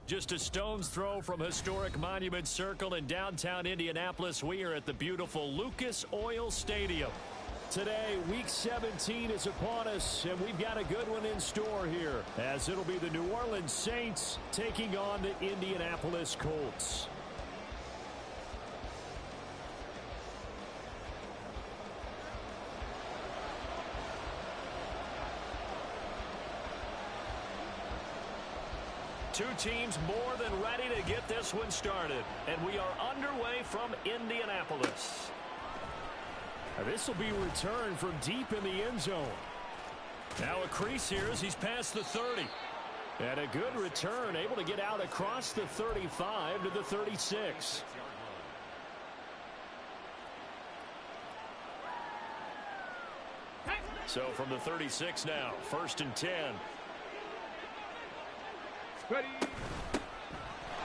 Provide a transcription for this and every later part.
Just a stone's throw from historic Monument Circle in downtown Indianapolis. We are at the beautiful Lucas Oil Stadium. Today, Week 17 is upon us, and we've got a good one in store here, as it'll be the New Orleans Saints taking on the Indianapolis Colts. Two teams more than ready to get this one started. And we are underway from Indianapolis. This will be returned from deep in the end zone. Now a crease here as he's past the 30. And a good return, able to get out across the 35 to the 36. So from the 36 now, 1st and 10. Ready.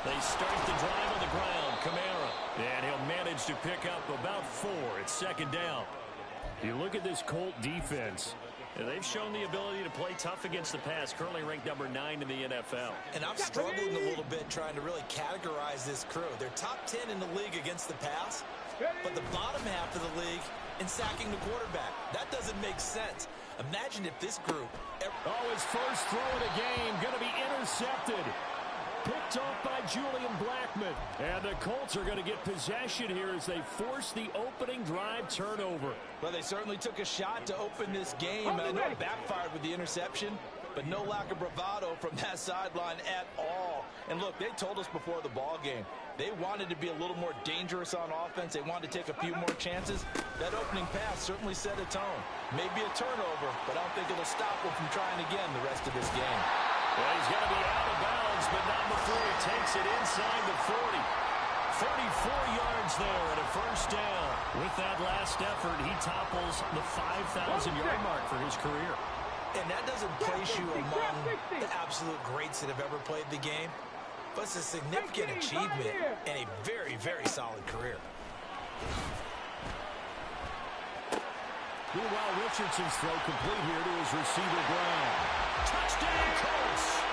They start the drive on the ground. Kamara. And he'll manage to pick up about 4. It's 2nd down. You look at this Colt defense. And they've shown the ability to play tough against the pass. Currently ranked number 9 in the NFL. And I'm struggling a little bit trying to really categorize this crew. They're top 10 in the league against the pass. But the bottom half of the league in sacking the quarterback. That doesn't make sense. Imagine if this group... his first throw of the game going to be intercepted. Picked off by Julian Blackmon. And the Colts are going to get possession here as they force the opening drive turnover. Well, they certainly took a shot to open this game. And I know it backfired with the interception, but no lack of bravado from that sideline at all. And look, they told us before the ball game, they wanted to be a little more dangerous on offense. They wanted to take a few more chances. That opening pass certainly set a tone. Maybe a turnover, but I don't think it'll stop them from trying again the rest of this game. Well, he's going to be out of bounds, but not before he takes it inside the 40. 34 yards there and a 1st down. With that last effort, he topples the 5,000-yard mark for his career. And that doesn't place you among the absolute greats that have ever played the game, but it's a significant achievement and a very, very solid career. Meanwhile, Richardson's throw complete here to his receiver, Brown. Touchdown, Colts!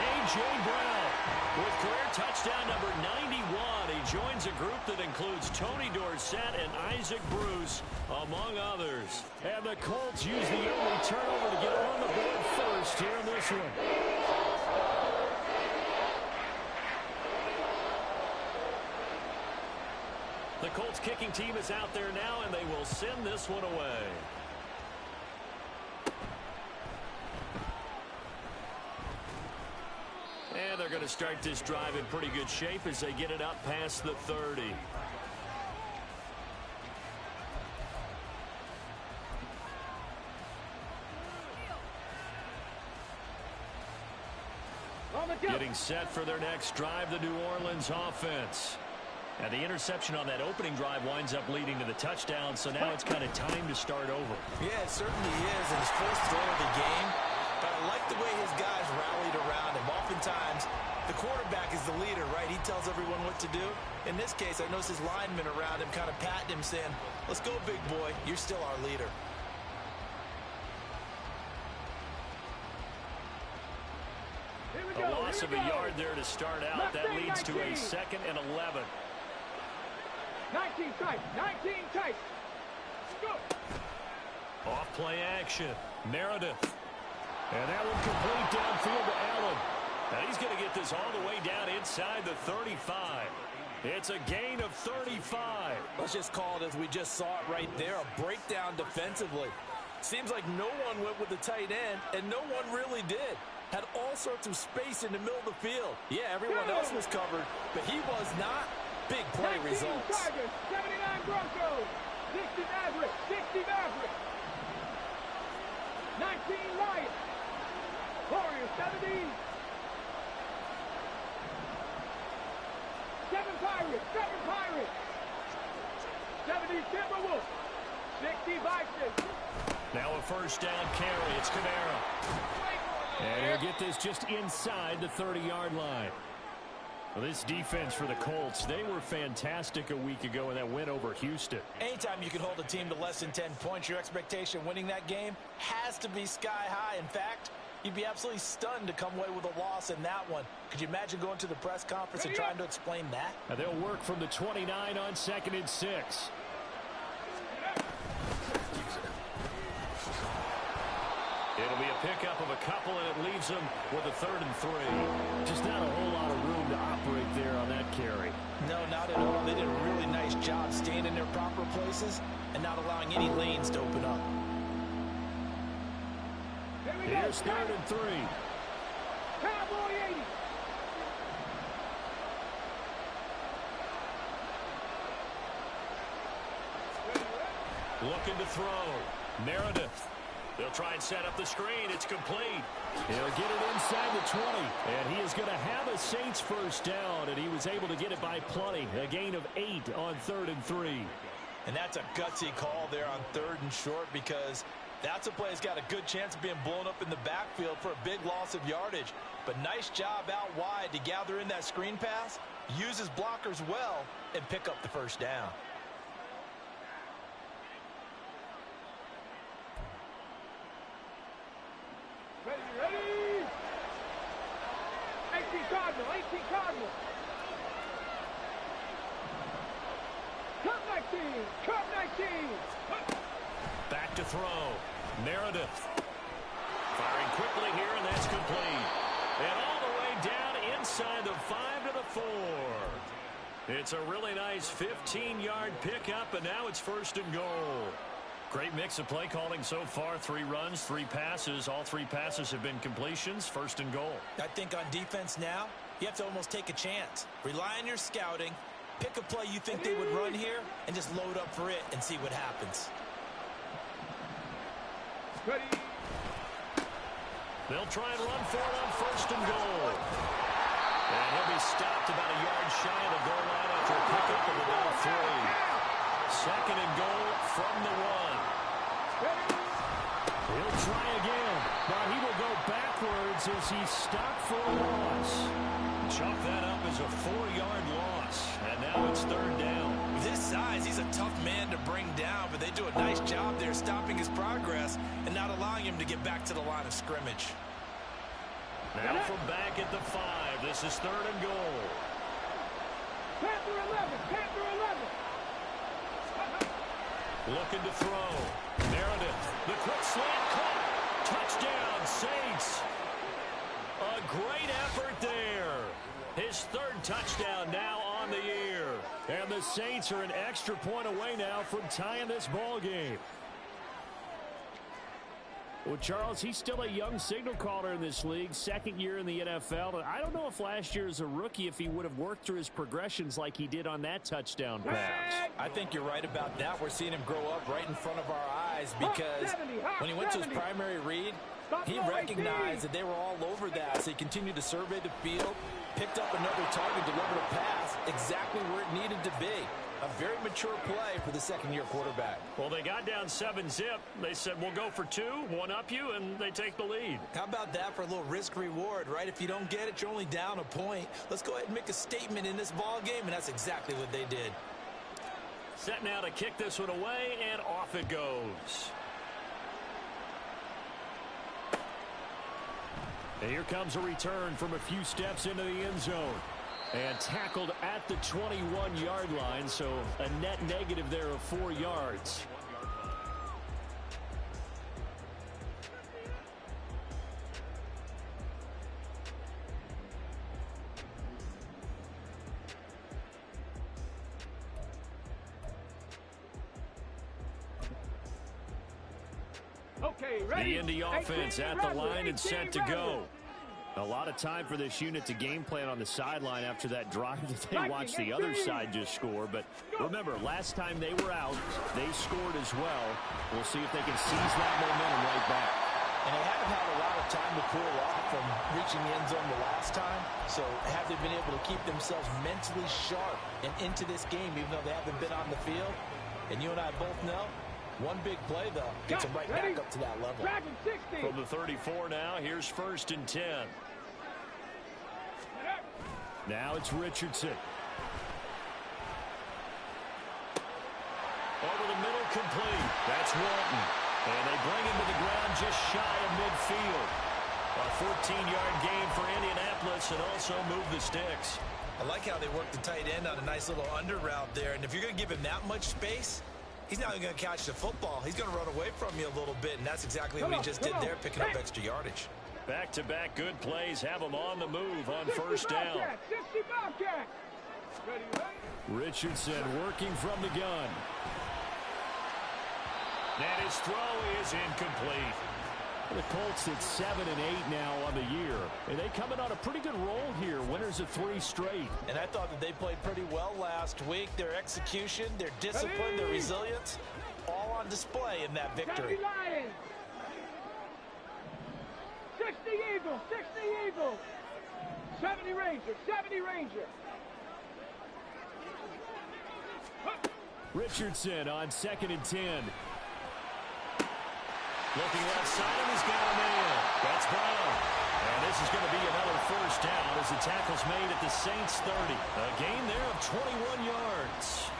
A.J. Brown with career touchdown number 91. He joins a group that includes Tony Dorsett and Isaac Bruce, among others. And the Colts use the only turnover to get on the board first here in this one. The Colts kicking team is out there now, and they will send this one away. And they're going to start this drive in pretty good shape as they get it up past the 30. Getting set for their next drive, the New Orleans offense. And the interception on that opening drive winds up leading to the touchdown, so now it's kind of time to start over. Yeah, it certainly is, and his first throw of the game. But I like the way his guys rallied around him. Oftentimes, the quarterback is the leader, right? He tells everyone what to do. In this case, I noticed his linemen around him kind of patting him, saying, let's go, big boy. You're still our leader. A loss of a yard there to start out. That leads to a 2nd and 11. 19 tight, 19 tight. Go. Off play action. Meredith. And that one complete downfield to Allen. Now he's going to get this all the way down inside the 35. It's a gain of 35. Let's just call it as we just saw it right there, a breakdown defensively. Seems like no one went with the tight end, and no one really did. Had all sorts of space in the middle of the field. Yeah, everyone else was covered, but he was not. Big play results. Tigers, 79 Broncos, 60 Mavericks, 60 Mavericks, 19 Lions, Warriors, 70, 7 Pirates, 70 Timberwolves, 60 Vikings. Now a 1st down carry. It's Kamara. And he'll get this just inside the 30-yard line. Well, this defense for the Colts, they were fantastic a week ago in that win over Houston. Anytime you can hold a team to less than 10 points, your expectation winning that game has to be sky high. In fact, You'd be absolutely stunned to come away with a loss in that one. Could you imagine going to the press conference and trying to explain that? Now they'll work from the 29 on 2nd and 6. It'll be a pickup of a couple, and it leaves them with a 3rd and 3. Just not a whole lot of room to operate there on that carry. No, not at all. They did a really nice job staying in their proper places and not allowing any lanes to open up. Here's 3rd and 3. Cowboy 80. Looking to throw. Meredith. They'll try and set up the screen. It's complete. He'll get it inside the 20. And he is going to have a Saints first down, and he was able to get it by plenty. A gain of 8 on 3rd and 3. And that's a gutsy call there on 3rd and short, because that's a play that's got a good chance of being blown up in the backfield for a big loss of yardage. But nice job out wide to gather in that screen pass, use his blockers well, and pick up the first down. Ready. 18 Cardinal, 18 Cardinal. Cup 19, Cup 19. Back to throw. Meredith. Firing quickly here, and that's complete. And all the way down inside the 5 to the 4. It's a really nice 15-yard pickup, and now it's 1st and goal. Great mix of play calling so far. 3 runs, 3 passes. All 3 passes have been completions. 1st and goal. I think on defense now, you have to almost take a chance. Rely on your scouting. Pick a play you think they would run here and just load up for it and see what happens. Ready. They'll try and run for it on 1st and goal. And he'll be stopped about a yard shy of the goal line after a pickup of about 3. 2nd and goal from the 1. He'll try again, but he will go backwards as he's stopped for a loss. Chalk that up as a 4-yard loss, and now it's 3rd down. With his size, he's a tough man to bring down, but they do a nice job there stopping his progress and not allowing him to get back to the line of scrimmage. Now from back at the 5, this is 3rd and goal. Panther 11, Panther 11. Looking to throw. Meredith, the quick slant caught. Touchdown, Saints. A great effort there. His 3rd touchdown now on the year. And the Saints are an extra point away now from tying this ball game. Well, Charles, he's still a young signal caller in this league, 2nd year in the NFL. And I don't know if last year as a rookie, if he would have worked through his progressions like he did on that touchdown pass. I think you're right about that. We're seeing him grow up right in front of our eyes, because when he went to his primary read, he recognized that they were all over that. So he continued to survey the field, picked up another target, delivered a pass exactly where it needed to be. A very mature play for the 2nd-year quarterback. Well, they got down 7-zip. They said, we'll go for 2, 1-up you, and they take the lead. How about that for a little risk-reward, right? If you don't get it, you're only down a point. Let's go ahead and make a statement in this ball game, and that's exactly what they did. Set now to kick this one away, and off it goes. And here comes a return from a few steps into the end zone. And tackled at the 21-yard line, so a net negative there of 4 yards. Okay, ready. The Indy offense at the line and set to go. A lot of time for this unit to game plan on the sideline after that drive that they watched the other side just score. But remember, last time they were out, they scored as well. We'll see if they can seize that momentum right back. And they haven't had a lot of time to cool off from reaching the end zone the last time. So have they been able to keep themselves mentally sharp and into this game, even though they haven't been on the field? And you and I both know, one big play, though, gets them right back up to that level. From the 34 now, here's 1st and 10. Now it's Richardson. Over the middle, complete. That's Walton. And they bring him to the ground just shy of midfield. A 14-yard gain for Indianapolis and also move the sticks. I like how they work the tight end on a nice little under route there. And if you're going to give him that much space, he's not going to catch the football. He's going to run away from you a little bit, and that's exactly what he just did there, picking up extra yardage. Back-to-back good plays have him on the move on first down. Richardson working from the gun. And his throw is incomplete. The Colts at 7-8 now on the year. And they coming on a pretty good roll here. Winners of 3 straight. And I thought that they played pretty well last week. Their execution, their discipline, their resilience, all on display in that victory. 60 Eagles, 60 Eagles. 70 Rangers, 70 Rangers. Richardson on 2nd and 10. Looking left side, and he's got him in. That's Brown. And this is going to be another first down as the tackle's made at the Saints 30. A gain there of 21 yards.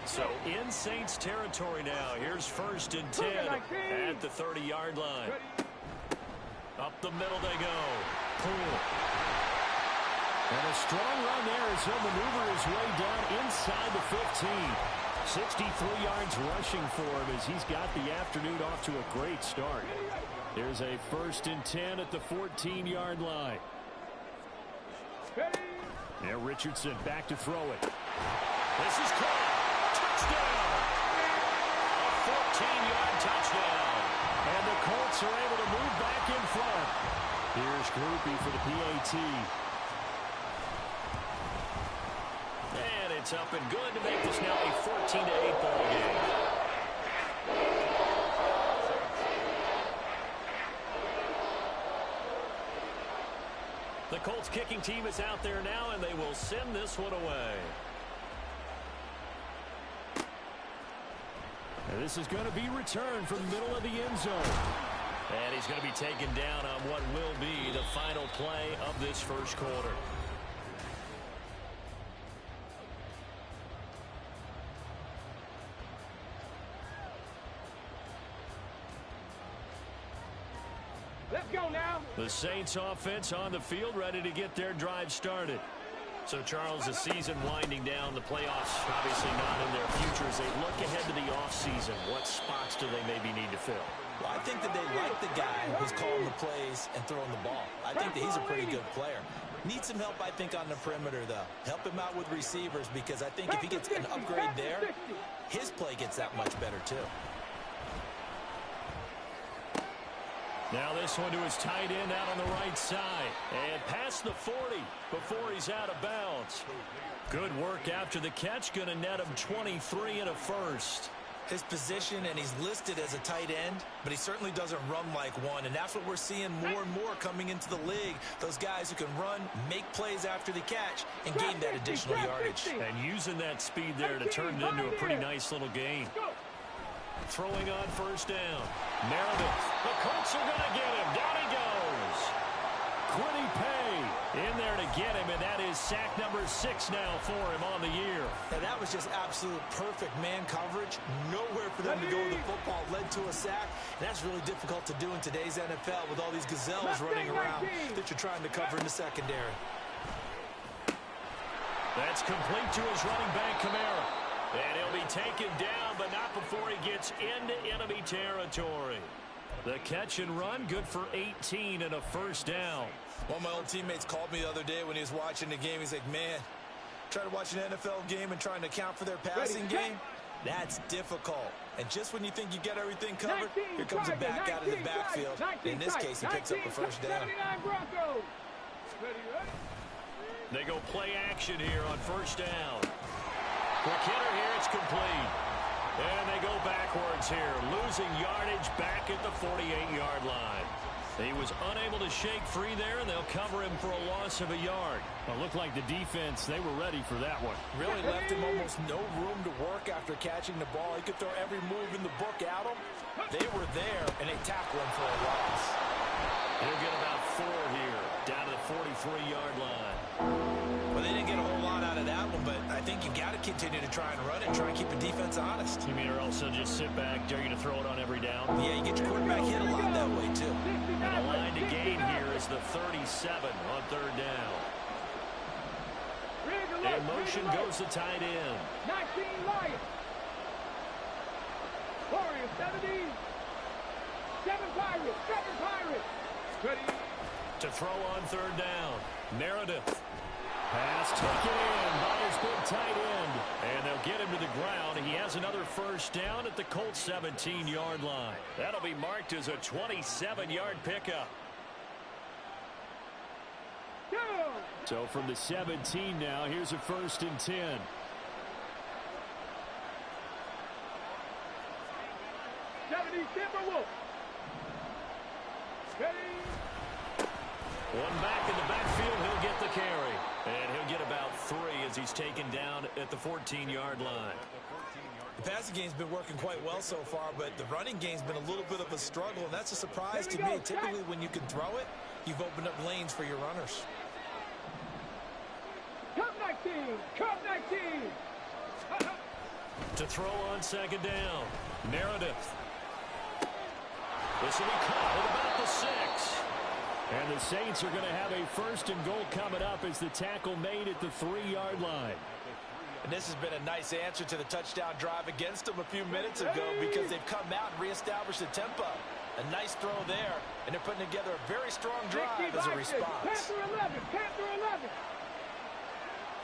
So in Saints territory now. Here's 1st and 10 at the 30-yard line. Up the middle they go. Poole. And a strong run there as he'll maneuver his way down inside the 15. 63 yards rushing for him as he's got the afternoon off to a great start. There's a 1st and 10 at the 14-yard line. Now Richardson back to throw it. This is caught. Touchdown. A 14-yard touchdown. And the Colts are able to move back in front. Here's Groupie for the PAT. And it's up and good to make this now a 14-8 ball game. The Colts kicking team is out there now, and they will send this one away. And this is going to be returned from the middle of the end zone. And he's going to be taken down on what will be the final play of this first quarter. Let's go now. The Saints offense on the field, ready to get their drive started. So, Charles, the season winding down, the playoffs obviously not in their future. As they look ahead to the offseason, what spots do they maybe need to fill? Well, I think that they like the guy who's calling the plays and throwing the ball. I think that he's a pretty good player. Needs some help, I think, on the perimeter, though. Help him out with receivers, because I think if he gets an upgrade there, his play gets that much better, too. Now this one to his tight end out on the right side. And past the 40 before he's out of bounds. Good work after the catch. Going to net him 23 and a first. His position, and he's listed as a tight end, but he certainly doesn't run like one. And that's what we're seeing more and more coming into the league. Those guys who can run, make plays after the catch, and gain that additional yardage. And using that speed there to turn it into a pretty nice little gain. Throwing on first down. Meredith. The Colts are going to get him. Down he goes. Quiddy Pay in there to get him, and that is sack number 6 now for him on the year. And that was just absolute perfect man coverage. Nowhere for them to go with the football. Led to a sack. And that's really difficult to do in today's NFL with all these gazelles running around that you're trying to cover in the secondary. That's complete to his running back, Kamara. And he'll be taken down, but not before he gets into enemy territory. The catch and run, good for 18 and a first down. One of my old teammates called me the other day when he was watching the game. He's like, man, trying to watch an NFL game and trying to account for their passing game, that's difficult. And just when you think you get everything covered, here comes a back out of the backfield. In this case, he picks up a first down. They go play action here on first down. Quick hitter here, it's complete. And they go backwards here, losing yardage back at the 48-yard line. He was unable to shake free there, and they'll cover him for a loss of a yard. It looked like the defense, they were ready for that one. Really left him almost no room to work after catching the ball. He could throw every move in the book at him. They were there, and they tackled him for a loss. He'll get about 4 here, down to the 43-yard line. Well, they didn't get a whole lot out of that one, but I think you got to continue to try and run it, try and keep the defense honest. You mean or also just sit back, dare you to throw it on every down? Yeah, you get your quarterback hit a lot that way, too. And the line to gain here is the 37 on third down. In motion goes the tight end. 19 Lions. Warriors 70. 7 Pirates. 7 Pirates. Ready. To throw on third down. Meredith. Pass taken in by his big tight end. And they'll get him to the ground. He has another first down at the Colts 17-yard line. That'll be marked as a 27-yard pickup. So from the 17 now, here's a 1st and 10. Timberwolves. One back in the backfield, he'll get the carry. And he'll get about 3 as he's taken down at the 14-yard line. The passing game's been working quite well so far, but the running game's been a little bit of a struggle, and that's a surprise to me. Typically, when you can throw it, you've opened up lanes for your runners. Cup 19. Cup 19. To throw on second down. Meredith. This will be caught at about the 6. And the Saints are going to have a 1st and goal coming up as the tackle made at the 3-yard line. And this has been a nice answer to the touchdown drive against them a few minutes ago because they've come out and reestablished the tempo. A nice throw there, and they're putting together a very strong drive as a response. Panther 11. Panther 11.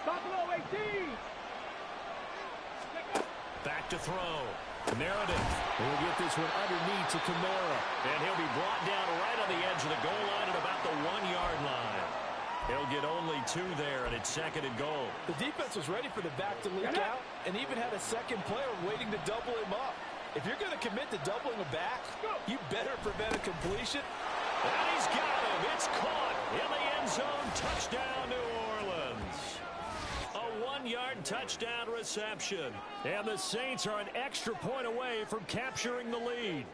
Buffalo 18. Back to throw. Meredith will get this one underneath to Kamara. And he'll be brought down right on the edge of the goal line at about the 1-yard line. He'll get only 2 there, and it's 2nd and goal. The defense was ready for the back to leak out and even had a second player waiting to double him up. If you're going to commit to doubling a back, you better prevent a completion. And he's got him. It's caught in the end zone. Touchdown, New Orleans. A 1-yard touchdown reception. And the Saints are an extra point away from capturing the lead.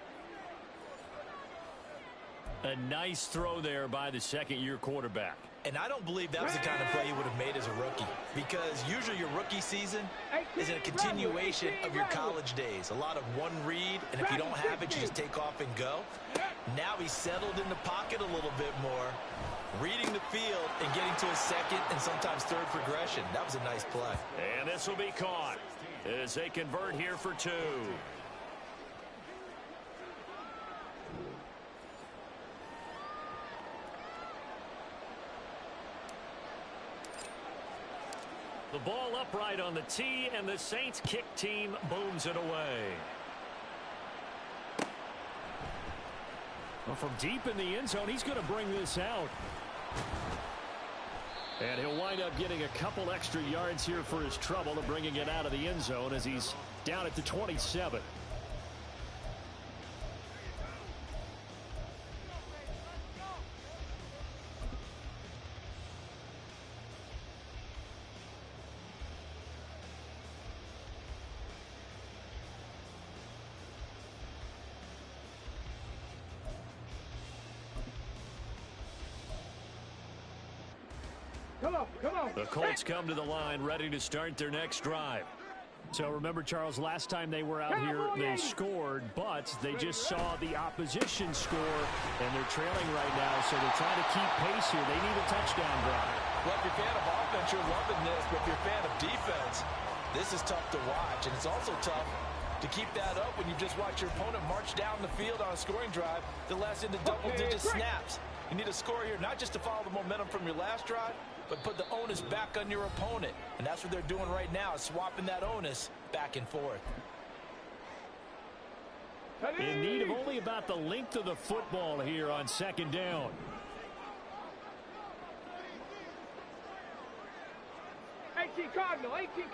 A nice throw there by the second-year quarterback. And I don't believe that was the kind of play you would have made as a rookie, because usually your rookie season is a continuation of your college days. A lot of one read, and if you don't have it, you just take off and go. Now he's settled in the pocket a little bit more, reading the field and getting to his second and sometimes third progression. That was a nice play. And this will be caught as they convert here for 2. The ball upright on the tee, and the Saints kick team booms it away. Well, from deep in the end zone, he's going to bring this out. And he'll wind up getting a couple extra yards here for his trouble and bringing it out of the end zone as he's down at the 27. Come on. The Colts come to the line ready to start their next drive. So remember, Charles, last time they were out here, they scored, but they just saw the opposition score, and they're trailing right now, so they're trying to keep pace here. They need a touchdown drive. Well, if you're a fan of offense, you're loving this, but if you're a fan of defense, this is tough to watch, and it's also tough to keep that up when you just watch your opponent march down the field on a scoring drive that lasts into double-digit snaps. You need a score here, not just to follow the momentum from your last drive, but put the onus back on your opponent. And that's what they're doing right now, swapping that onus back and forth. In need of only about the length of the football here on second down.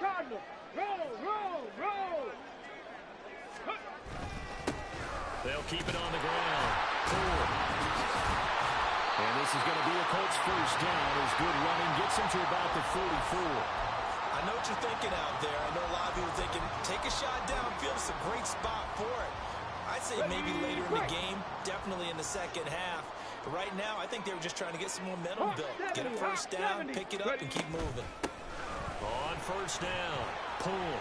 Cardinal. Roll. They'll keep it on the ground. 4. And this is going to be a Colts first down as good running gets him to about the 44. I know what you're thinking out there. I know a lot of people thinking, take a shot downfield. It's a great spot for it. I'd say maybe later in the game, definitely in the second half. Right now, I think they were just trying to get some momentum built. Get a first down, pick it up, and keep moving. On first down, Poole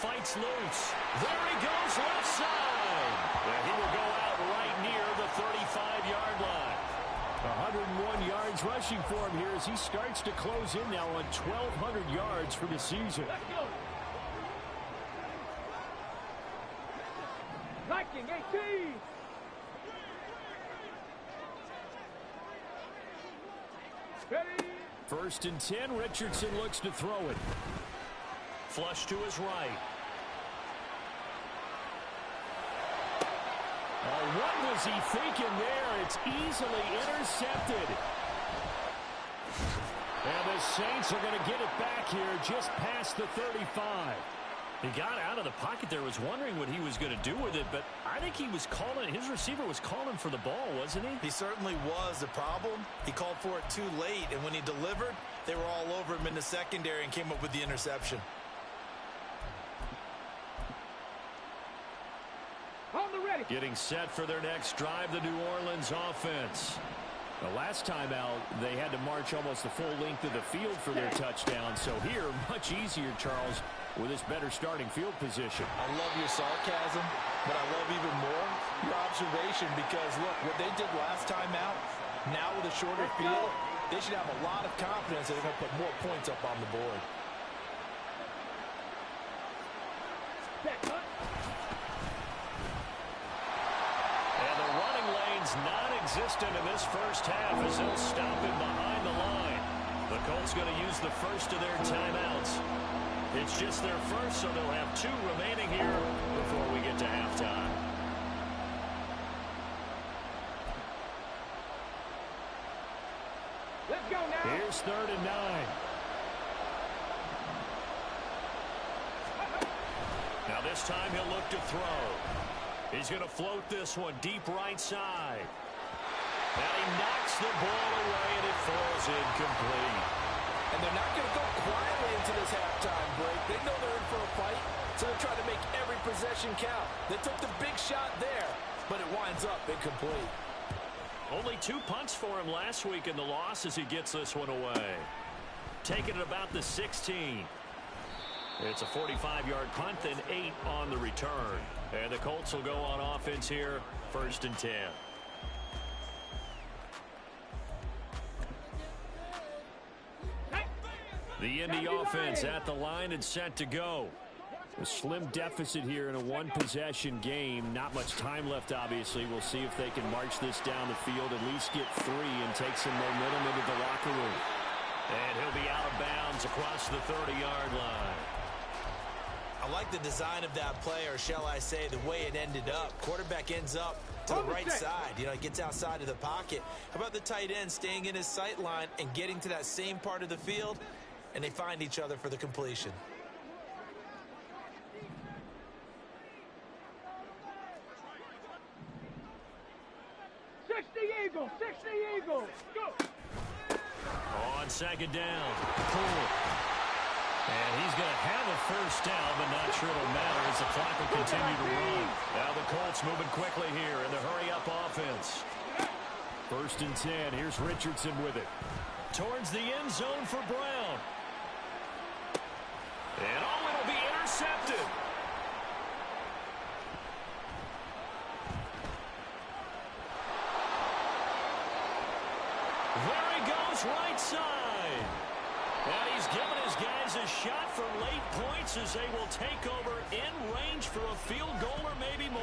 fights loose. There he goes, left side. And he will go out right near the 35-yard line. 101 yards rushing for him here as he starts to close in now on 1,200 yards for the season. Let's go. Viking 18. Ready. First and 10, Richardson looks to throw it. Flush to his right. Oh, what was he thinking there? It's easily intercepted. And the Saints are going to get it back here just past the 35. He got out of the pocket there, was wondering what he was going to do with it, but I think he was calling, his receiver was calling for the ball, wasn't he? He certainly was. The problem, he called for it too late, and when he delivered, they were all over him in the secondary and came up with the interception. On the ready. Getting set for their next drive, the New Orleans offense. The last time out, they had to march almost the full length of the field for their touchdown. So here, much easier, Charles, with this better starting field position. I love your sarcasm, but I love even more your observation because, look, what they did last time out, now with a shorter field, they should have a lot of confidence that they're going to put more points up on the board. And the running lane's non-existent in this first half as they'll stop him behind the line. The Colts going to use the first of their timeouts. It's just their first, so they'll have 2 remaining here before we get to halftime. Let's go now. Here's 3rd and 9. Now this time he'll look to throw. He's going to float this one deep right side. And he knocks the ball away, and it falls incomplete. And they're not going to go quietly into this halftime break. They know they're in for a fight, so they're trying to make every possession count. They took the big shot there, but it winds up incomplete. Only 2 punts for him last week in the loss as he gets this one away. Taking it about the 16. It's a 45-yard punt, then 8 on the return. And the Colts will go on offense here, 1st and 10. The Indy offense at the line and set to go. A slim deficit here in a 1-possession game. Not much time left, obviously. We'll see if they can march this down the field, at least get 3 and take some momentum into the locker room. And he'll be out of bounds across the 30-yard line. I like the design of that play, or shall I say the way it ended up. Quarterback ends up to the right side. You know, he gets outside of the pocket. How about the tight end staying in his sight line and getting to that same part of the field? And they find each other for the completion. Eagles, 60 Eagles. Go. On 2nd down, Poole. And he's going to have a first down, but not sure it'll matter as the clock will continue to run. Now the Colts moving quickly here in the hurry-up offense. 1st and 10. Here's Richardson with it. Towards the end zone for Brown. And oh, it'll be intercepted. There he goes, right side. And he's given his guys a shot for late points as they will take over in range for a field goal or maybe more.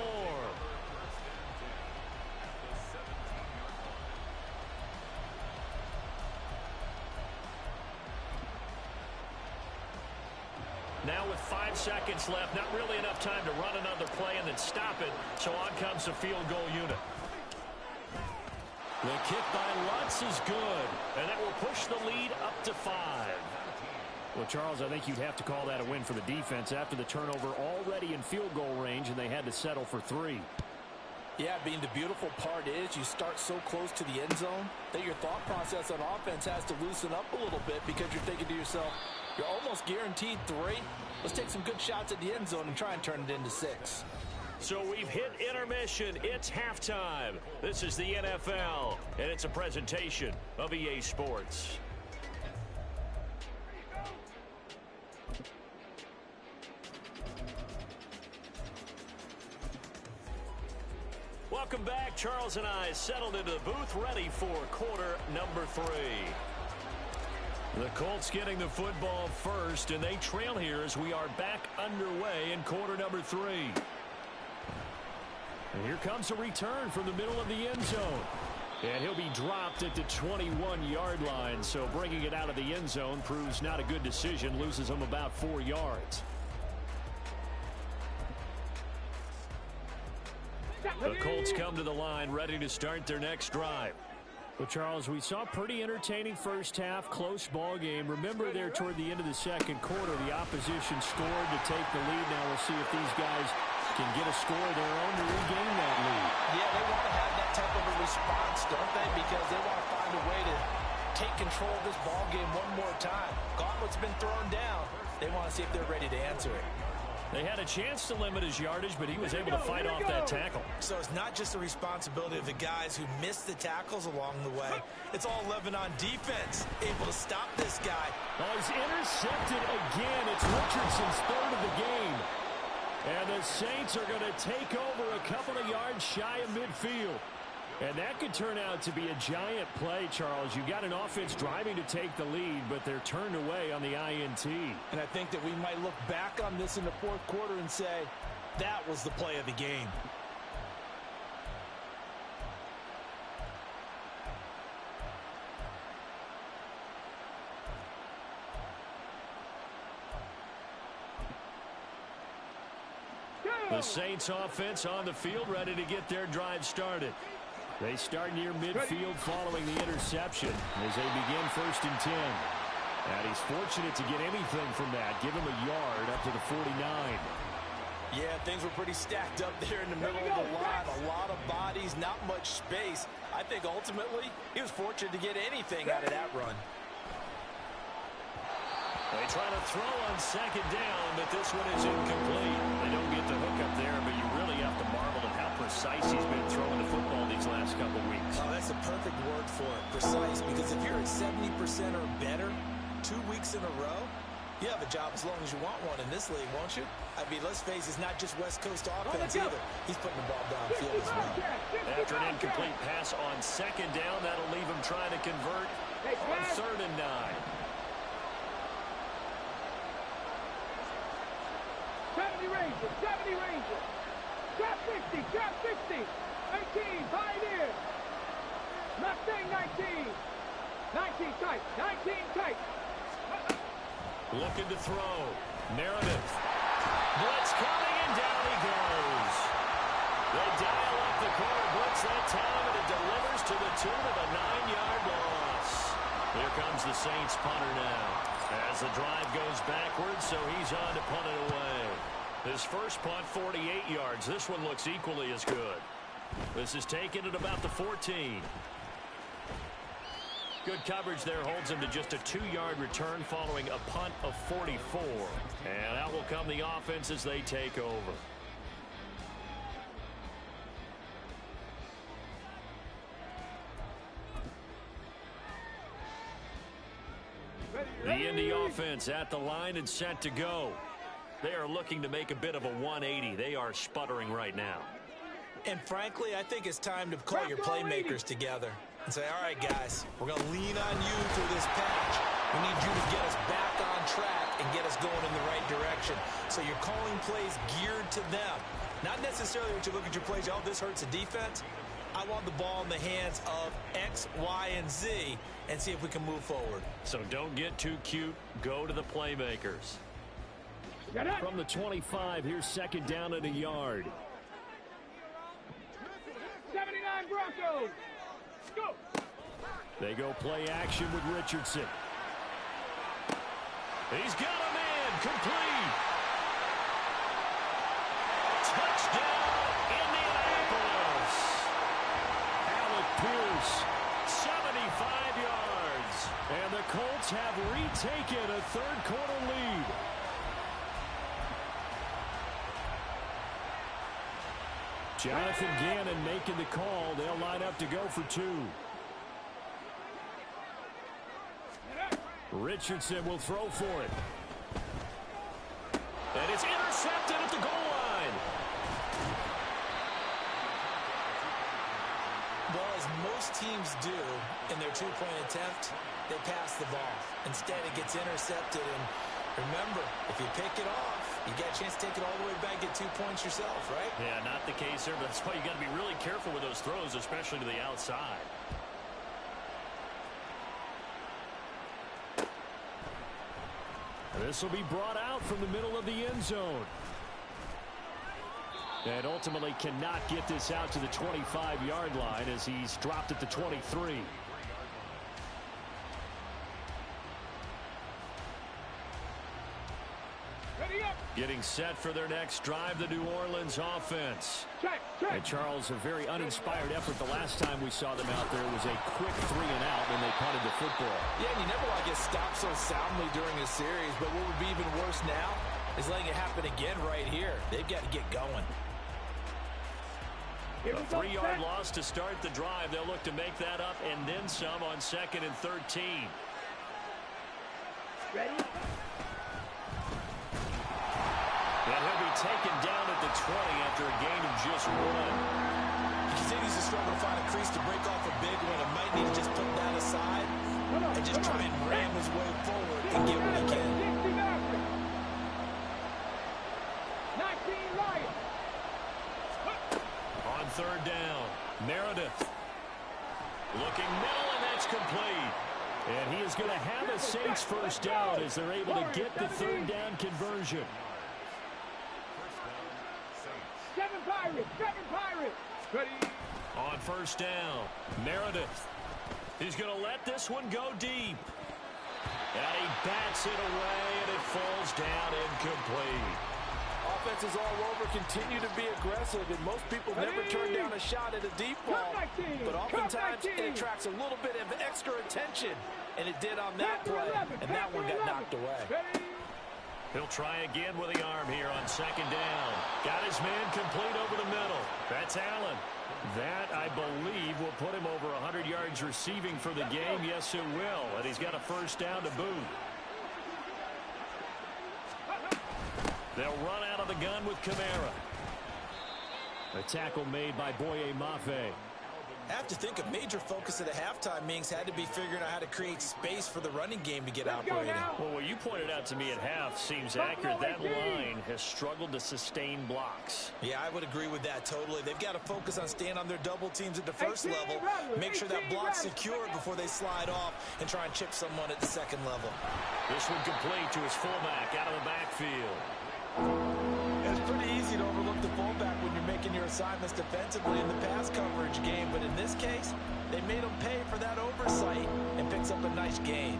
Now with 5 seconds left, not really enough time to run another play and then stop it, so on comes the field goal unit. The kick by Lutz is good, and that will push the lead up to 5. Well, Charles, I think you'd have to call that a win for the defense after the turnover already in field goal range, and they had to settle for 3. Yeah, the beautiful part is you start so close to the end zone that your thought process on offense has to loosen up a little bit because you're thinking to yourself, you're almost guaranteed 3. Let's take some good shots at the end zone and try and turn it into 6. So we've hit intermission. It's halftime. This is the NFL, and it's a presentation of EA Sports. Welcome back. Charles and I settled into the booth, ready for quarter number 3. The Colts getting the football first, and they trail here as we are back underway in quarter number 3. And here comes a return from the middle of the end zone. And he'll be dropped at the 21-yard line, so bringing it out of the end zone proves not a good decision, loses him about 4 yards. The Colts come to the line, ready to start their next drive. Well, Charles, we saw a pretty entertaining first half, close ball game. Remember there toward the end of the second quarter, the opposition scored to take the lead. Now we'll see if these guys can get a score of their own to regain that lead. Yeah, they want to have that type of a response, don't they? Because they want to find a way to take control of this ball game one more time. Gauntlet's been thrown down. They want to see if they're ready to answer it. They had a chance to limit his yardage, but he was able to fight off that tackle. So it's not just the responsibility of the guys who missed the tackles along the way. It's all 11 on defense, able to stop this guy. Oh, he's intercepted again. It's Richardson's third of the game. And the Saints are going to take over a couple of yards shy of midfield. And that could turn out to be a giant play, Charles. You've got an offense driving to take the lead, but they're turned away on the INT. And I think that we might look back on this in the fourth quarter and say, that was the play of the game. The Saints offense on the field, ready to get their drive started. They start near midfield following the interception as they begin 1st and 10. And he's fortunate to get anything from that. Give him a yard up to the 49. Yeah, things were pretty stacked up there in the middle of the line. A lot of bodies, not much space. I think ultimately he was fortunate to get anything out of that run. They try to throw on 2nd down, but this one is incomplete. They don't get the hook up there, but you really have to marvel at how precise he's been throwing the football these last couple weeks. Oh, that's a perfect word for it, precise, because if you're at 70% or better 2 weeks in a row, you have a job as long as you want one in this league, won't you? I mean, let's face it, it's not just West Coast offense either. He's putting the ball downfield as well. After an incomplete pass on 2nd down, that'll leave him trying to convert on 3rd and 9. 70 Rangers, 70 Rangers. Trap 60, trap 60. 19, Pioneer. Mustang 19. 19 tight, 19 tight. Looking to throw. Meredith. Blitz coming, and down he goes. They dial up the corner blitz that time, and it delivers to the tune of a 9-yard loss. Here comes the Saints punter now. As the drive goes backwards, so he's on to punt it away. His first punt, 48 yards. This one looks equally as good. This is taken at about the 14. Good coverage there holds him to just a 2-yard return following a punt of 44. And out will come the offense as they take over. The Indy offense at the line and set to go. They are looking to make a bit of a 180. They are sputtering right now. And frankly, I think it's time to call your playmakers together and say, all right, guys, we're going to lean on you through this patch. We need you to get us back on track and get us going in the right direction. So you're calling plays geared to them. Not necessarily when you look at your plays, oh, this hurts the defense. I want the ball in the hands of X, Y, and Z and see if we can move forward. So don't get too cute. Go to the playmakers. From the 25, here's 2nd down and a yard. 79 Broncos. Go. They go play action with Richardson. He's got him in. Complete. Touchdown, Indianapolis. Alec Pierce, 75 yards. And the Colts have retaken a 3rd quarter lead. Jonathan Gannon making the call. They'll line up to go for 2. Richardson will throw for it. And it's intercepted at the goal line. Well, as most teams do in their two-point attempt, they pass the ball. Instead, it gets intercepted. And remember, if you pick it off, you got a chance to take it all the way back, get 2 points yourself, right? Yeah, not the case there, but that's why you got to be really careful with those throws, especially to the outside. This will be brought out from the middle of the end zone. And ultimately cannot get this out to the 25-yard line as he's dropped at the 23. Getting set for their next drive, the New Orleans offense. And Charles, a very uninspired effort the last time we saw them out there. It was a quick 3 and out when they punted the football. Yeah, and you never want to get stopped so soundly during a series, but what would be even worse now is letting it happen again right here. They've got to get going. A 3-yard loss to start the drive. They'll look to make that up and then some on 2nd and 13. Ready? And he'll be taken down at the 20 after a gain of just 1. He continues to struggle to find a crease to break off a big one. It might need to just put that aside and just try and ram his way forward and get what he can. 19 Lions. On 3rd down, Meredith. Looking middle, and that's complete. And he is going to have a Saints first down as they're able to get the 3rd down conversion. 7 Pirates. Ready? On 1st down, Meredith. He's going to let this one go deep. And he bats it away, and it falls down incomplete. Offenses all over continue to be aggressive, and most people never turn down a shot at a deep ball. But oftentimes it attracts a little bit of extra attention, and it did on that play, and that one got knocked away. He'll try again with the arm here on 2nd down. Got his man complete over the middle. That's Allen. That, I believe, will put him over 100 yards receiving for the game. Yes, it will. And he's got a first down to boot. They'll run out of the gun with Kamara. A tackle made by Boye Mafe. I have to think a major focus at the halftime meetings had to be figuring out how to create space for the running game to get operating. Well, what you pointed out to me at half seems accurate. That line has struggled to sustain blocks. Yeah, I would agree with that totally. They've got to focus on staying on their double teams at the first level. Make sure that block's secured before they slide off and try and chip someone at the 2nd level. This one complete to his fullback out of the backfield. It's pretty easy to overlook the fullback when you're making your assignments defensively in the pass coverage game, but in this case, they made him pay for that oversight and picks up a nice gain.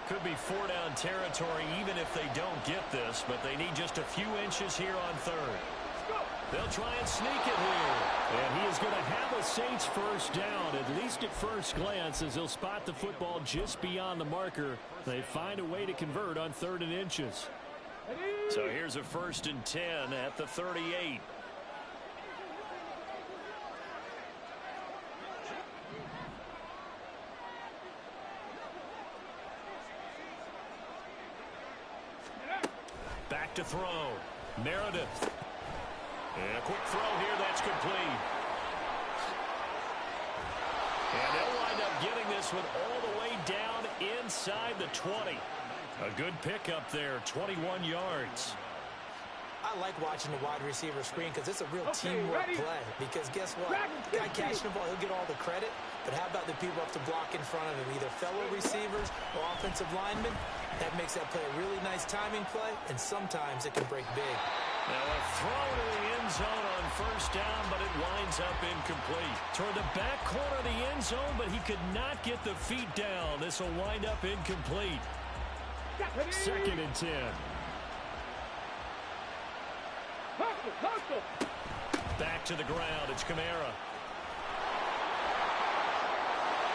Could be 4-down territory even if they don't get this, but they need just a few inches here on 3rd. They'll try and sneak it here. And he is going to have a Saints first down, at least at first glance, as he'll spot the football just beyond the marker. They find a way to convert on 3rd and inches. So here's a 1st and 10 at the 38. Back to throw. Meredith. And a quick throw here, that's complete. And they'll wind up getting this one all the way down inside the 20. A good pickup there, 21 yards. I like watching the wide receiver screen because it's a real teamwork play. Because guess what? The guy catching the ball, he'll get all the credit. But how about the people up to block in front of him, either fellow receivers or offensive linemen? That makes that play a really nice timing play, and sometimes it can break big. Now a throw to the end zone on 1st down, but it winds up incomplete. Toward the back corner of the end zone, but he could not get the feet down. This will wind up incomplete. 2nd and 10. Back to the ground. It's Kamara.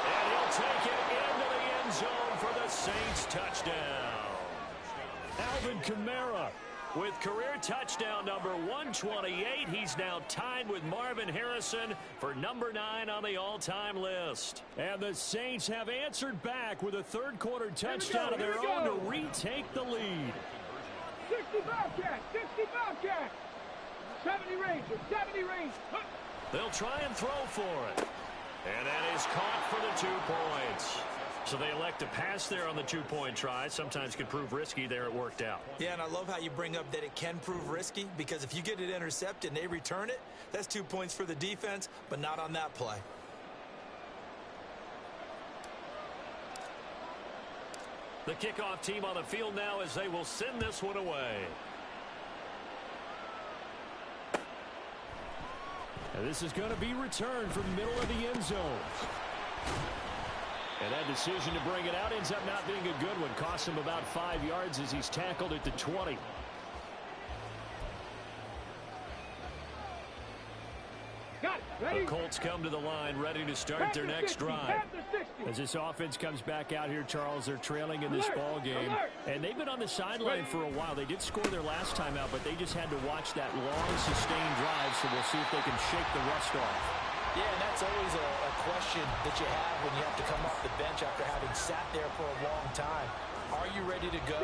And he'll take it into the end zone for the Saints touchdown. Alvin Kamara with career touchdown number 128. He's now tied with Marvin Harrison for number 9 on the all-time list. And the Saints have answered back with a third-quarter touchdown of their own to retake the lead. 60 Bobcats, 60 Bobcats. 70 Rangers, 70 Rangers. They'll try and throw for it. And that is caught for the 2 points. So they elect to pass there on the 2-point try. Sometimes can prove risky. There it worked out. Yeah, and I love how you bring up that it can prove risky, because if you get it intercepted and they return it, that's 2 points for the defense, but not on that play. The kickoff team on the field now as they will send this one away. And this is going to be returned from the middle of the end zone. And that decision to bring it out ends up not being a good one. Costs him about 5 yards as he's tackled at the 20. The Colts come to the line ready to start their next drive. As this offense comes back out here, Charles, they're trailing in this ball game. And they've been on the sideline for a while. They did score their last time out, but they just had to watch that long, sustained drive, so we'll see if they can shake the rust off. Yeah, and that's always a question that you have when you have to come off the bench after having sat there for a long time. Are you ready to go?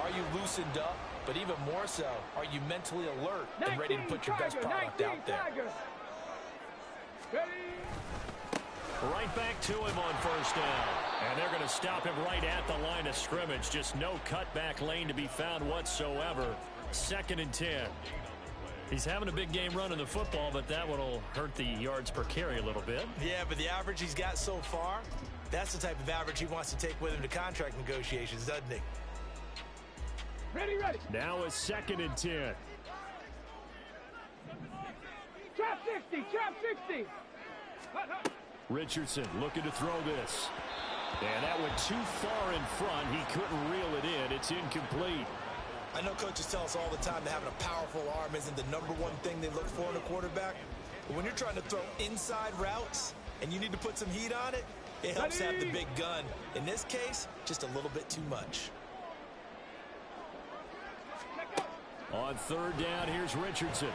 Are you loosened up? But even more so, are you mentally alert and ready to put your best product out there? Right back to him on first down. And they're going to stop him right at the line of scrimmage. Just no cutback lane to be found whatsoever. 2nd and 10. He's having a big game running the football, but that one will hurt the yards per carry a little bit. Yeah, but the average he's got so far, that's the type of average he wants to take with him to contract negotiations, doesn't he? Ready. Now it's 2nd and 10. Trap 60. Richardson looking to throw this. And that went too far in front. He couldn't reel it in. It's incomplete. I know coaches tell us all the time that having a powerful arm isn't the #1 thing they look for in a quarterback. But when you're trying to throw inside routes and you need to put some heat on it, it helps have the big gun. In this case, just a little bit too much. On 3rd down, here's Richardson.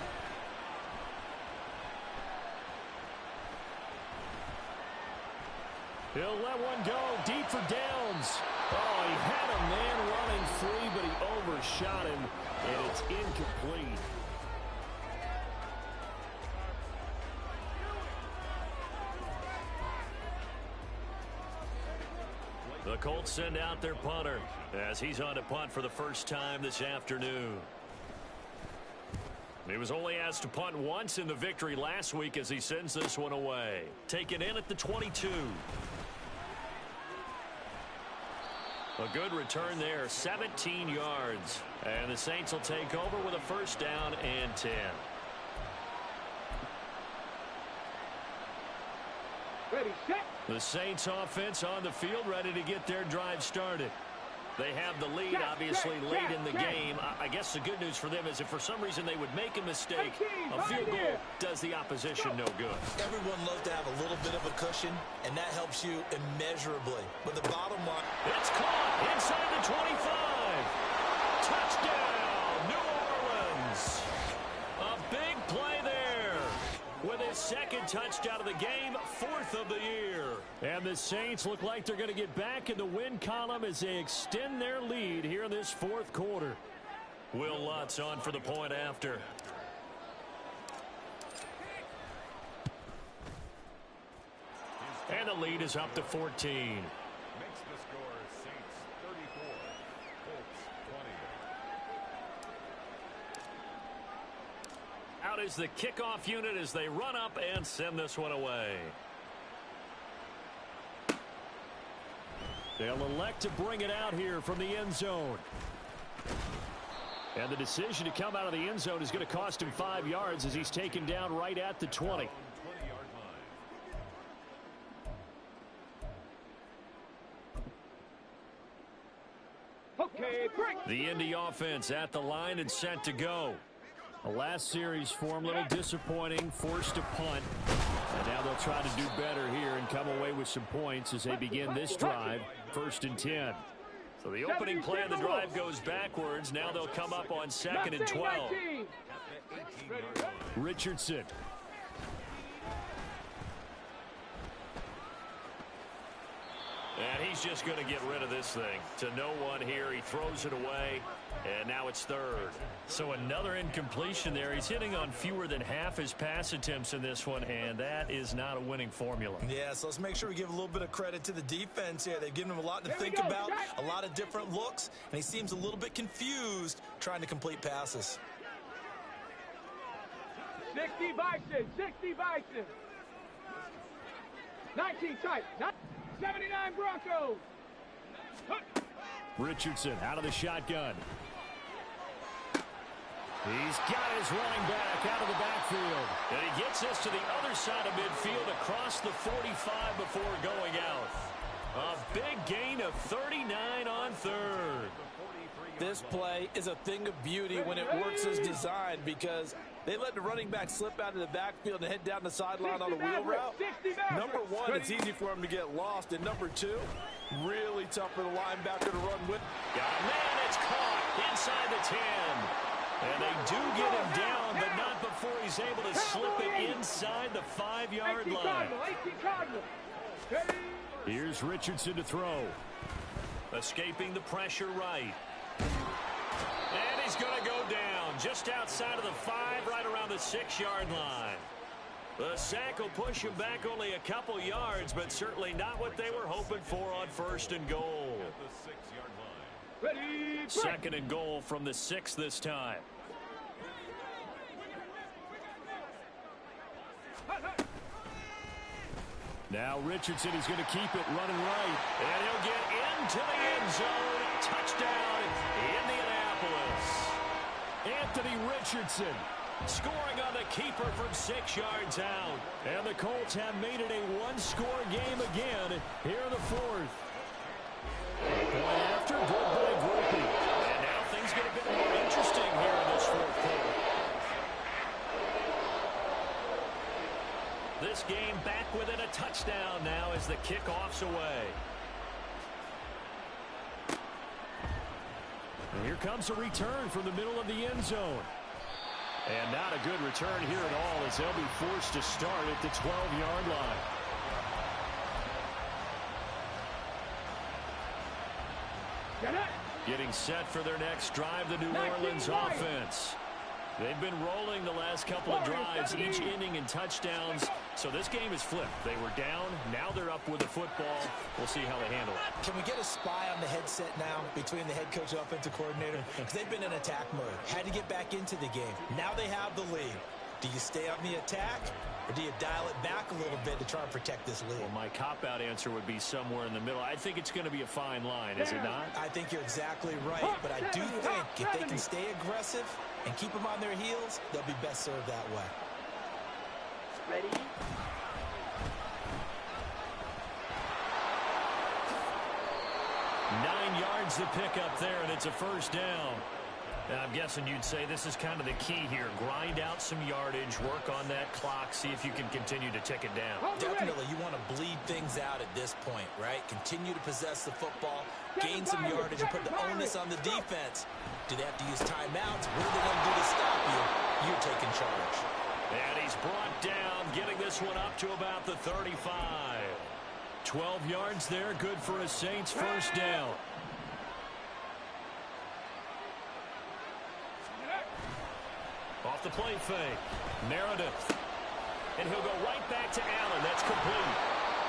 He'll let one go deep for Downs. Oh, he had a man running free, but he overshot him, and it's incomplete. The Colts send out their punter as he's on to punt for the first time this afternoon. He was only asked to punt once in the victory last week as he sends this one away. Taken in at the 22. A good return there, 17 yards. And the Saints will take over with a first down and 10. Ready, set. The Saints offense on the field ready to get their drive started. They have the lead, obviously, late in the game. I guess the good news for them is if for some reason they would make a mistake, a field goal does the opposition no good. Everyone loves to have a little bit of a cushion, and that helps you immeasurably. But the bottom line... It's caught inside the 25. Touchdown, New Orleans. A big play there. With his 2nd touchdown of the game, 4th of the year. And the Saints look like they're going to get back in the win column as they extend their lead here in this 4th quarter. Will Lutz on for the point after. And the lead is up to 14. Makes the score Saints 34, Colts 20. Out is the kickoff unit as they run up and send this one away. They'll elect to bring it out here from the end zone. And the decision to come out of the end zone is going to cost him 5 yards as he's taken down right at the 20. 20-yard line. Okay, break. The Indy offense at the line and set to go. The last series for him, a little disappointing, forced to punt. And now they'll try to do better here and come away with some points as they begin this drive. 1st and 10. So the opening play of the drive goes backwards. Now they'll come up on 2nd and 12. Richardson. And he's just going to get rid of this thing. To no one here. He throws it away. And now it's 3rd. So another incompletion there. He's hitting on fewer than half his pass attempts in this one, and that is not a winning formula. Yeah, so let's make sure we give a little bit of credit to the defense here. They've given him a lot to think about, a lot of different looks, and he seems a little bit confused trying to complete passes. 60 Bison, 60 Bison. 19 tight, 79 Broncos. Richardson out of the shotgun. He's got his running back out of the backfield. And he gets this to the other side of midfield across the 45 before going out. A big gain of 39 on 3rd. This play is a thing of beauty when it works as designed because they let the running back slip out of the backfield and head down the sideline on a wheel route. Number one, it's easy for him to get lost. And number two, really tough for the linebacker to run with. Got a man, it's caught inside the 10. And they do get him down, but not before he's able to slip it inside the 5-yard line. Here's Richardson to throw. Escaping the pressure right. And he's going to go down just outside of the 5, right around the 6-yard line. The sack will push him back only a couple yards, but certainly not what they were hoping for on 1st and goal. 2nd and goal from the 6 this time. Now Richardson is going to keep it running right. And he'll get into the end zone. Touchdown, Indianapolis. Anthony Richardson scoring on the keeper from 6 yards out. And the Colts have made it a one-score game again here in the 4th. Point after, good by Groupie. And now things get a bit more interesting here in this 4th quarter. This game back within a touchdown now as the kickoff's away. And here comes a return from the middle of the end zone. And not a good return here at all as they'll be forced to start at the 12-yard line. Getting set for their next drive, the New Orleans offense. They've been rolling the last couple of drives, each inning in touchdowns. So this game is flipped. They were down. Now they're up with the football. We'll see how they handle it. Can we get a spy on the headset now between the head coach and offensive coordinator? Because they've been in attack mode. Had to get back into the game. Now they have the lead. Do you stay on the attack, or do you dial it back a little bit to try and protect this lead? Well, my cop-out answer would be somewhere in the middle. I think it's going to be a fine line, is it not? I think you're exactly right, but I do think if they can stay aggressive and keep them on their heels, they'll be best served that way. Ready? Nine yards to pick up there, and it's a first down. Now, I'm guessing you'd say this is kind of the key here. Grind out some yardage, work on that clock, see if you can continue to tick it down. Definitely, you want to bleed things out at this point, right? Continue to possess the football, gain some yardage, and put the onus on the defense. Do they have to use timeouts? What are they going to do to stop you? You're taking charge. And he's brought down, getting this one up to about the 35. 12 yards there, good for a Saints first down. Off the play fake, Meredith. And he'll go right back to Allen. That's complete.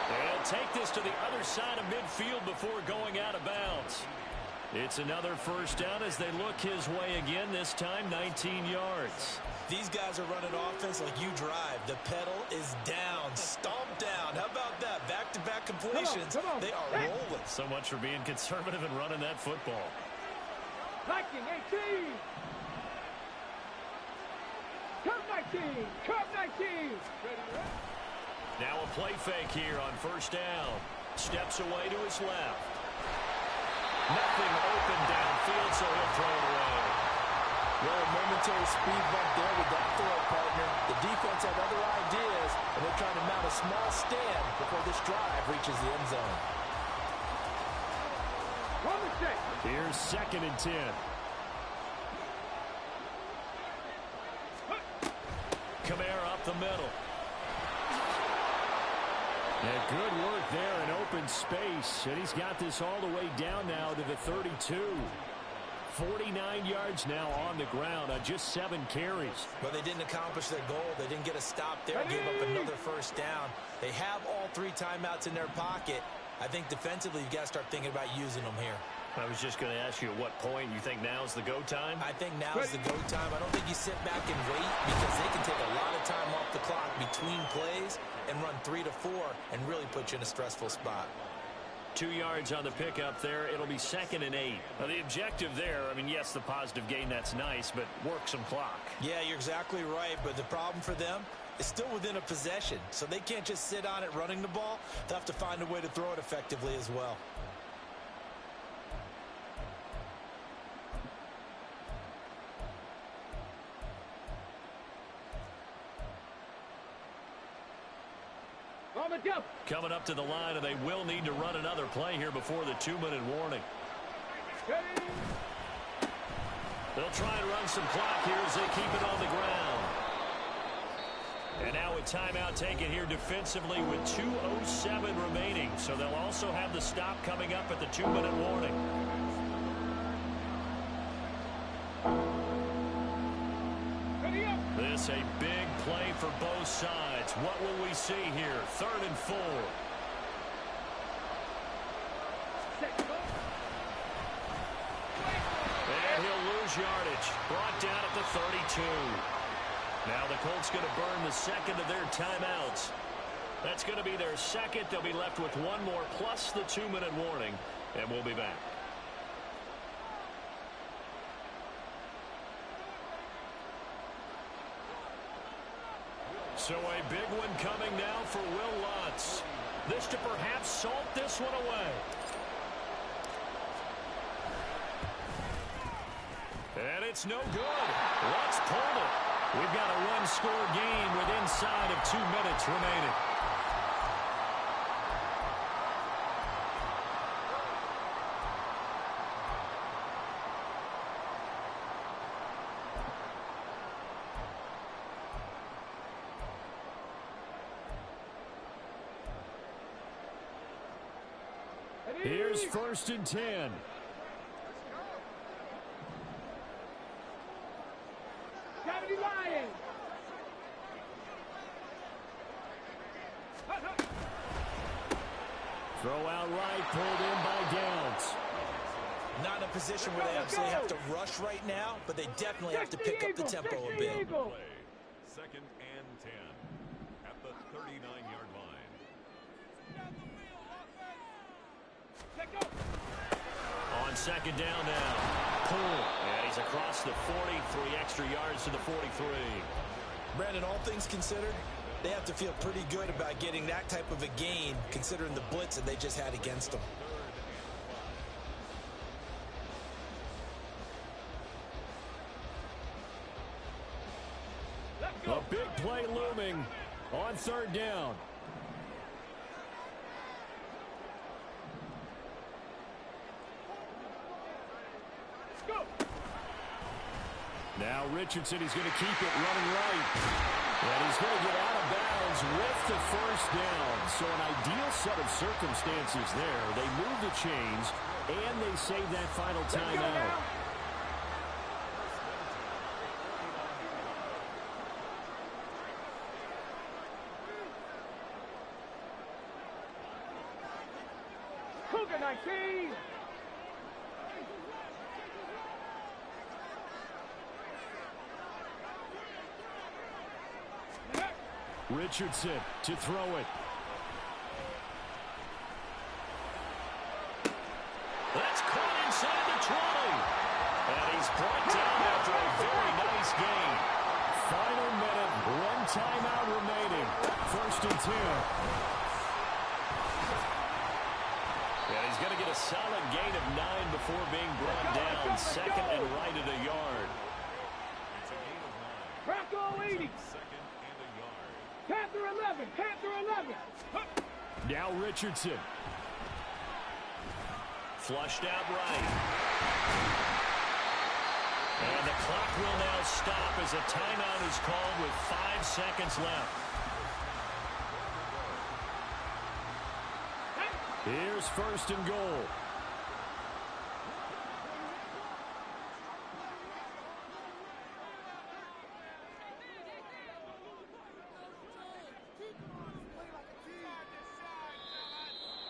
And he'll take this to the other side of midfield before going out of bounds. It's another first down as they look his way again, this time 19 yards. These guys are running offense like you drive. The pedal is down, stomped down. How about that? Back-to-back completions. Come on. They are rolling. So much for being conservative and running that football. Viking 18. Curve 19. Curve 19. Now a play fake here on first down. Steps away to his left. Nothing open downfield, so he'll throw it away. Well, a momentary speed bump there with that throw partner. The defense had other ideas, and they're trying to mount a small stand before this drive reaches the end zone. One mistake. Here's 2nd and 10. Kamara up the middle. And good work there in open space. And he's got this all the way down now to the 32. 49 yards now on the ground on just 7 carries. But they didn't accomplish their goal. They didn't get a stop there. Gave up another first down. They have all 3 timeouts in their pocket. I think defensively you've got to start thinking about using them here. I was just going to ask you at what point you think now's the go time? I think now's the go time. I don't think you sit back and wait because they can take a lot of time off the clock between plays and run 3 to 4 and really put you in a stressful spot. 2 yards on the pickup there. It'll be 2nd and 8. Now, the objective there, I mean, yes, the positive gain, that's nice, but work some clock. Yeah, you're exactly right, but the problem for them is still within a possession, so they can't just sit on it running the ball. They'll have to find a way to throw it effectively as well. Coming up to the line, and they will need to run another play here before the 2-minute warning. They'll try and run some clock here as they keep it on the ground. And now a timeout taken here defensively with 2:07 remaining. So they'll also have the stop coming up at the 2-minute warning. This a big play for both sides. What will we see here? 3rd and 4. And he'll lose yardage. Brought down at the 32. Now the Colts going to burn the 2nd of their timeouts. That's going to be their 2nd. They'll be left with 1 more plus the 2-minute warning. And we'll be back. So a big one coming now for Will Lutz. This to perhaps salt this one away. And it's no good. Lutz pulled it. We've got a one-score game with inside of 2 minutes remaining. Here's 1st and 10. Throw out right, pulled in by Downs. Not in a position where they absolutely have to rush right now, but they definitely have to pick up the tempo a bit. 2nd and 10 at the 39-yard line. On 2nd down now. Pull. And he's across the 40, 3 extra yards to the 43. Brandon, all things considered, they have to feel pretty good about getting that type of a gain, considering the blitz that they just had against them. A big play looming on 3rd down. Now Richardson, he's going to keep it running right. And he's going to get out of bounds with the 1st down. So an ideal set of circumstances there. They move the chains, and they save that final timeout. Cougar 19. Richardson to throw it. That's caught inside the 20. And he's brought down after a very nice gain. Final minute, 1 timeout remaining. 1st and 10. And he's going to get a solid gain of 9 before being brought down. 2nd and right at a yard. Bronco 80. Panther 11. Panther 11. Now Richardson. Flushed out right. And the clock will now stop as a timeout is called with 5 seconds left. Here's first and goal.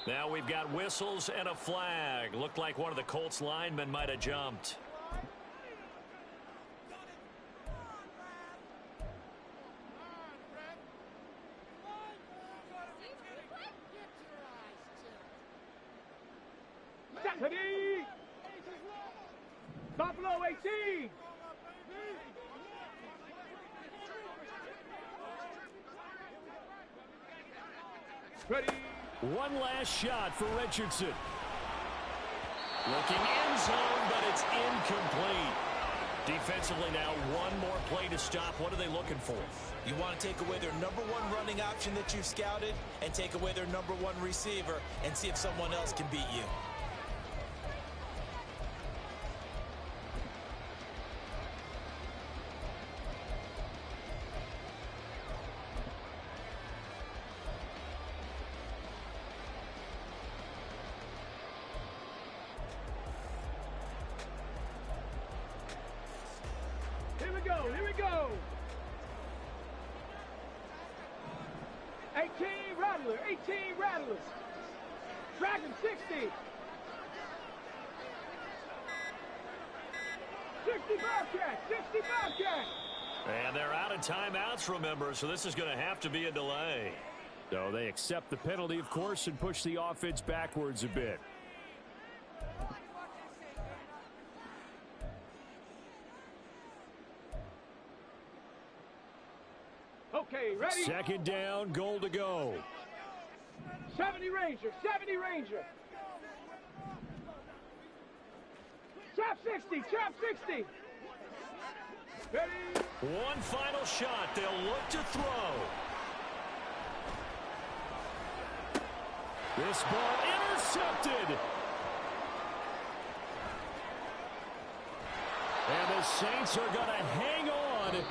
Now we've got whistles and a flag. Looked like one of the Colts linemen might have jumped. Deputy! Buffalo 18! Ready? One last shot for Richardson. Looking end zone, but it's incomplete. Defensively now, one more play to stop. What are they looking for? You want to take away their number one running option that you've scouted and take away their number one receiver and see if someone else can beat you. Here we go. 18 Rattler, 18 Rattlers. Dragon 60. 60 Bobcat, 60 Bobcat. And they're out of timeouts, remember, so this is going to have to be a delay. So they accept the penalty, of course, and push the offense backwards a bit. Okay, ready? Second down, goal to go. 70 Ranger, 70 Ranger. Trap 60, trap 60. Ready? One final shot. They'll look to throw. This ball intercepted. And the Saints are going to hang on the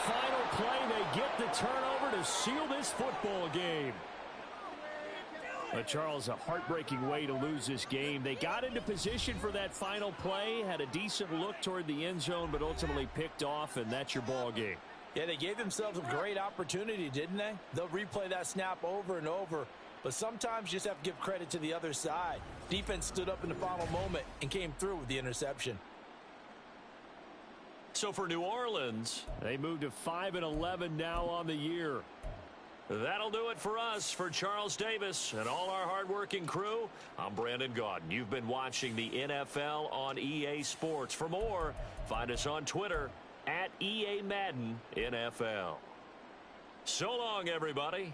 final play. They get the turnover to seal this football game. But Charles, a heartbreaking way to lose this game. They got into position for that final play, had a decent look toward the end zone, but ultimately picked off, and that's your ball game. Yeah, they gave themselves a great opportunity, didn't they? They'll replay that snap over and over, but sometimes you just have to give credit to the other side. Defense stood up in the final moment and came through with the interception. So for New Orleans, they moved to 5-11 now on the year. That'll do it for us. For Charles Davis and all our hardworking crew, I'm Brandon Gaudin. You've been watching the NFL on EA Sports. For more, find us on Twitter @EA Madden NFL. So long, everybody.